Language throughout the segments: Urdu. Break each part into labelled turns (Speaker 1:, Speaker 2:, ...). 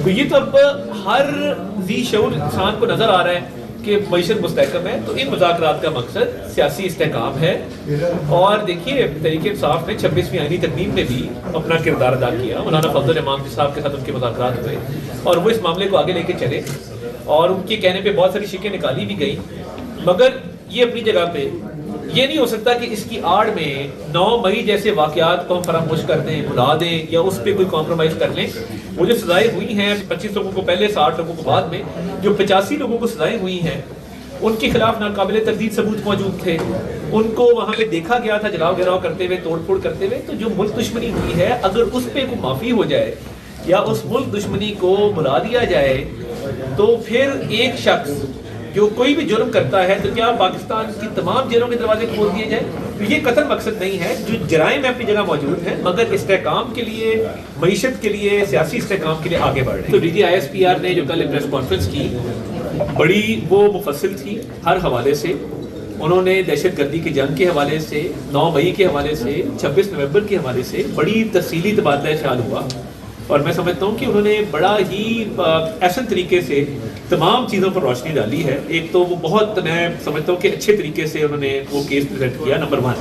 Speaker 1: تو یہ تو اب ہر ذی شعور انسان کو نظر آ رہا ہے کہ معیشت مستحکم ہے، تو ان مذاکرات کا مقصد سیاسی استحکام ہے۔ اور دیکھیے تحریک انصاف نے 26ویں آئینی ترمیم میں بھی اپنا کردار ادا کیا، مولانا فضل الرحمان صاحب کے ساتھ ان کے مذاکرات ہوئے اور وہ اس معاملے کو آگے لے کے چلے، اور ان کے کہنے پہ بہت ساری شکیں نکالی بھی گئی، مگر یہ اپنی جگہ پہ یہ نہیں ہو سکتا کہ اس کی آڑ میں 9 مئی جیسے واقعات کو ہم فراموش کر دیں، بھلا دیں یا اس پہ کوئی کمپرومائز کر لیں۔ وہ جو سزائیں ہوئی ہیں 25 لوگوں کو پہلے، 60 لوگوں کو بعد میں، جو 85 لوگوں کو سزائیں ہوئی ہیں ان کے خلاف ناقابل تردید ثبوت موجود تھے، ان کو وہاں پہ دیکھا گیا تھا جلاؤ گراؤ کرتے ہوئے، توڑ پھوڑ کرتے ہوئے۔ تو جو ملک دشمنی ہوئی ہے اگر اس پہ کوئی معافی ہو جائے یا اس ملک دشمنی کو بلا دیا جائے تو پھر ایک شخص جو کوئی بھی جرم کرتا ہے تو کیا پاکستان کی تمام جیلوں کے دروازے کھول دیے جائیں؟ تو یہ قطعاً مقصد نہیں ہے۔ جو جرائم اپنی جگہ موجود ہیں مگر استحکام کے لیے، معیشت کے لیے، سیاسی استحکام کے لیے آگے بڑھ رہے ہیں۔ تو D G I S P R نے جو کل پریس کانفرنس کی بڑی وہ مفصل تھی ہر حوالے سے۔ انہوں نے دہشت گردی کی جنگ کے حوالے سے، 9 مئی کے حوالے سے، 26 نومبر کے حوالے سے بڑی تفصیلی تبادلہ خیال ہوا، اور میں سمجھتا ہوں کہ انہوں نے بڑا ہی احسن طریقے سے تمام چیزوں پر روشنی ڈالی ہے۔ ایک تو وہ بہت، میں سمجھتا ہوں کہ اچھے طریقے سے انہوں نے وہ کیس پریزنٹ کیا، نمبر 1۔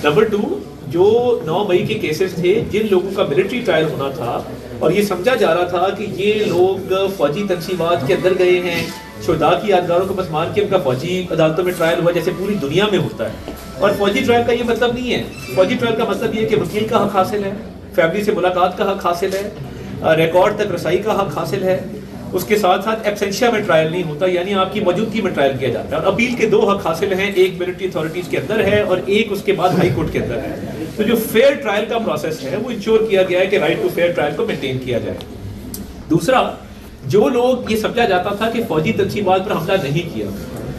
Speaker 1: نمبر 2، جو 9 مئی کے کیسز تھے جن لوگوں کا ملٹری ٹرائل ہونا تھا اور یہ سمجھا جا رہا تھا کہ یہ لوگ فوجی تنصیبات کے اندر گئے ہیں، شہداء کی یادگاروں کو بس مان کے ان کا فوجی عدالتوں میں ٹرائل ہوا جیسے پوری دنیا میں ہوتا ہے، اور فوجی ٹرائل کا یہ مطلب نہیں ہے۔ فوجی ٹرائل کا مطلب یہ ہے کہ وکیل کا حق حاصل ہے، فیملی سے ملاقات کا حق حاصل ہے، ریکارڈ تک رسائی کا حق حاصل ہے، اس کے ساتھ ساتھ ایبسینشیا میں ٹرائل نہیں ہوتا، یعنی آپ کی موجودگی میں ٹرائل کیا جاتا ہے، اور اپیل کے 2 حق حاصل ہیں، ایک ملٹری اتھارٹیز کے اندر ہے اور ایک اس کے بعد ہائی کورٹ کے اندر ہے۔ تو جو فیئر ٹرائل کا پروسیس ہے وہ انشور کیا گیا ہے کہ رائٹ ٹو فیئر ٹرائل کو مینٹین کیا جائے۔ دوسرا، جو لوگ یہ سمجھا جاتا تھا کہ فوجی تنصیبات پر حملہ نہیں کیا،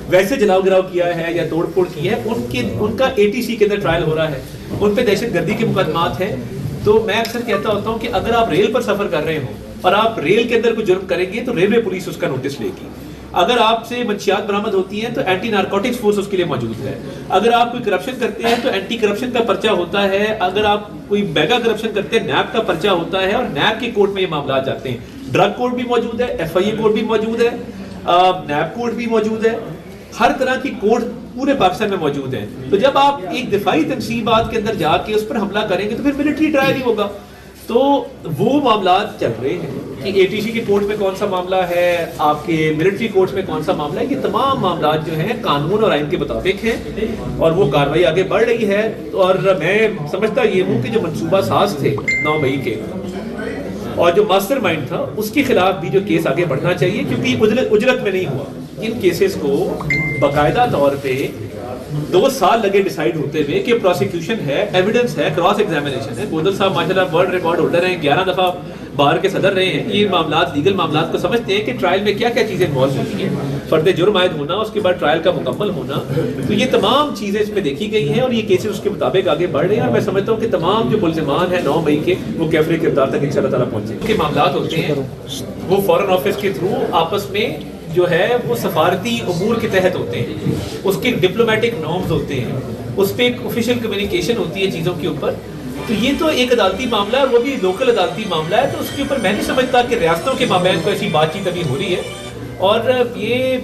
Speaker 1: ویسے جلاؤ گراؤ کیا ہے یا توڑ پھوڑ کی ہے، ان کا ATC کے اندر ٹرائل ہو رہا ہے، ان پہ دہشت گردی کے مقدمات ہیں۔ تو میں اکثر کہتا ہوتا ہوں کہ اگر آپ ریل پر سفر کر رہے ہوں اور آپ ریل کے اندر کوئی جرم کریں گے تو ریلوے پولیس اس کا نوٹس لے گی۔ اگر آپ سے منشیات برآمد ہوتی ہیں تو اینٹی نارکوٹکس فورس اس کے لیے موجود ہے۔ اگر آپ کوئی کرپشن کرتے ہیں تو اینٹی کرپشن کا پرچہ ہوتا ہے۔ اگر آپ کوئی میگا کرپشن کرتے ہیں نیب کا پرچہ ہوتا ہے، اور نیب کی کورٹ میں یہ معاملات جاتے ہیں۔ ڈرگ کورٹ بھی موجود ہے، FIA کورٹ بھی موجود ہے، نیب کورٹ بھی موجود ہے، ہر طرح کی کورٹ پورے پاکستان میں موجود ہیں۔ تو جب آپ ایک دفاعی تنصیبات کے اندر جا کے اس پر حملہ کریں گے تو پھر ملٹری ٹرائل ہی ہوگا۔ تو وہ معاملات چل رہے ہیں کہ ATC کی کورٹ میں کون سا معاملہ ہے، آپ کے ملٹری کورٹ میں کون سا معاملہ ہے۔ یہ تمام معاملات جو ہیں قانون اور آئین کے مطابق ہیں اور وہ کارروائی آگے بڑھ رہی ہے۔ اور میں سمجھتا یہ ہوں کہ جو منصوبہ ساز تھے 9 مئی کے اور جو ماسٹر مائنڈ تھا اس کے خلاف بھی جو کیس آگے بڑھنا چاہیے، کیونکہ اجرت میں نہیں ہوا۔ ان کیسز کو باقاعدہ طور پہ 2 سال لگے ڈیسائیڈ ہوتے ہوئے کہ پروسیکیوشن ہے، ایویڈنس ہے، کراس ایگزامینیشن ہے۔ بودل صاحب ماشاءاللہ ورلڈ ریکارڈ ہولڈر ہیں، 11 دفعہ بار کے صدر رہے ہیں۔ یہ معاملات، لیگل معاملات کو سمجھتے ہیں کہ ٹرائل میں کیا کیا چیزیں انوالو ہوتی ہیں، فرد جرم عائد ہونا، اس کے بعد ٹرائل کا مکمل ہونا۔ تو یہ تمام چیزیں اس میں دیکھی گئی ہیں اور یہ کیسز اس کے مطابق آگے بڑھ رہے ہیں، اور میں سمجھتا ہوں کہ تمام جو ملزمان ہیں 9 مئی کے وہ کیفر کردار تک انشاءاللہ تعالیٰ پہنچیں گے۔ معاملات ہوتے ہیں وہ فورن آفس کے تھرو آپس میں جو ہے وہ سفارتی امور کے تحت ہوتے ہیں، اس کے ڈپلومیٹک نارمز ہوتے ہیں، اس پہ ایک آفیشیل کمیونیکیشن ہوتی ہے چیزوں کے اوپر۔ تو یہ تو ایک عدالتی معاملہ ہے اور وہ بھی لوکل عدالتی معاملہ ہے، تو اس کے اوپر میں نہیں سمجھتا کہ ریاستوں کے مابین کو ایسی بات چیت ابھی ہو رہی ہے۔ اور یہ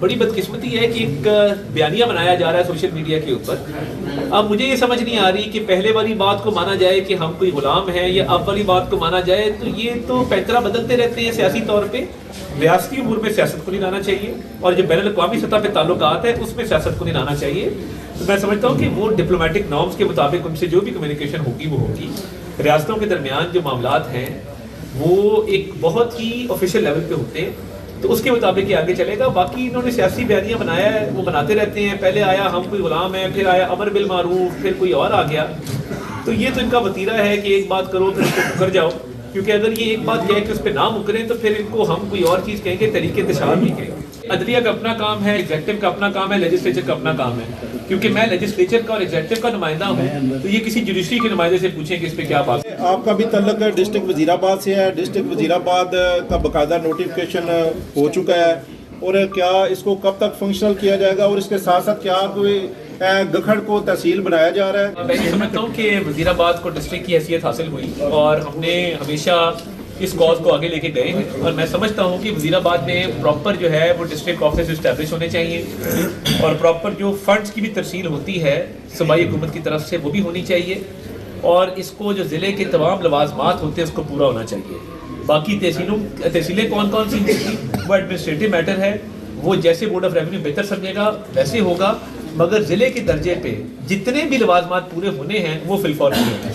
Speaker 1: بڑی بدقسمتی ہے کہ ایک بیانیہ بنایا جا رہا ہے سوشل میڈیا کے اوپر۔ اب مجھے یہ سمجھ نہیں آ رہی کہ پہلے والی بات کو مانا جائے کہ ہم کوئی غلام ہیں یا اب والی بات کو مانا جائے، تو یہ تو پینترا بدلتے رہتے ہیں سیاسی طور پہ۔ ریاستی امور میں سیاست کو نہیں لانا چاہیے اور جو بین الاقوامی سطح پہ تعلقات ہیں اس میں سیاست کو نہیں لانا چاہیے۔ تو میں سمجھتا ہوں کہ وہ ڈپلومیٹک نارمز کے مطابق ان سے جو بھی کمیونیکیشن ہوگی وہ ہوگی۔ ریاستوں کے درمیان جو معاملات ہیں وہ ایک بہت ہی آفیشیل لیول پہ ہوتے ہیں، تو اس کے مطابق یہ آگے چلے گا۔ باقی انہوں نے سیاسی بیانیہ بنایا ہے، وہ بناتے رہتے ہیں، پہلے آیا ہم کوئی غلام ہیں، پھر آیا امر بالمعروف، پھر کوئی اور آ گیا۔ تو یہ تو ان کا وتیرہ ہے کہ ایک بات کرو پھر اس کو مکر جاؤ، کیونکہ اگر یہ ایک بات کہے کہ اس پہ نہ مکریں تو پھر ان کو ہم کوئی اور چیز کہیں گے، طریقے انتشار نہیں کہیں گے۔ عدلیہ کا اپنا کام ہے، ایگزیکٹو کا اپنا کام ہے، لیجسلیچر کا اپنا کام ہے۔ کیونکہ میں لیجسلیچر کا اور ایگزیکٹو کا نمائندہ ہوں، تو یہ کسی جوڈیشری کے نمائندے سے پوچھیں کہ اس پہ کیا بات ہے۔
Speaker 2: آپ کا بھی تعلق ڈسٹرکٹ وزیر آباد سے ہے، ڈسٹرکٹ وزیر آباد کا باقاعدہ نوٹیفکیشن ہو چکا ہے، اور کیا اس کو کب تک فنکشنل کیا جائے گا، اور اس کے ساتھ ساتھ کیا کوئی گکھڑ کو تحصیل بنایا جا رہا ہے؟
Speaker 1: میں یہ سمجھتا ہوں کہ وزیر آباد کو ڈسٹرکٹ کی حیثیت حاصل ہوئی، اور ہم نے ہمیشہ اس کاز کو آگے لے کے گئے ہیں، اور میں سمجھتا ہوں کہ وزیرآباد میں پراپر جو ہے وہ ڈسٹرکٹ آفس اسٹیبلش ہونے چاہیے، اور پراپر جو فنڈز کی بھی ترسیل ہوتی ہے صوبائی حکومت کی طرف سے وہ بھی ہونی چاہیے، اور اس کو جو ضلع کے تمام لوازمات ہوتے ہیں اس کو پورا ہونا چاہیے۔ باقی تحصیلیں کون کون سی ہوں گی وہ ایڈمنسٹریٹو میٹر ہے، وہ جیسے بورڈ آف ریونیو بہتر سمجھے گا ویسے ہوگا، مگر ضلع کے درجے پہ جتنے بھی لوازمات پورے ہونے ہیں وہ فی الفور پورے ہیں۔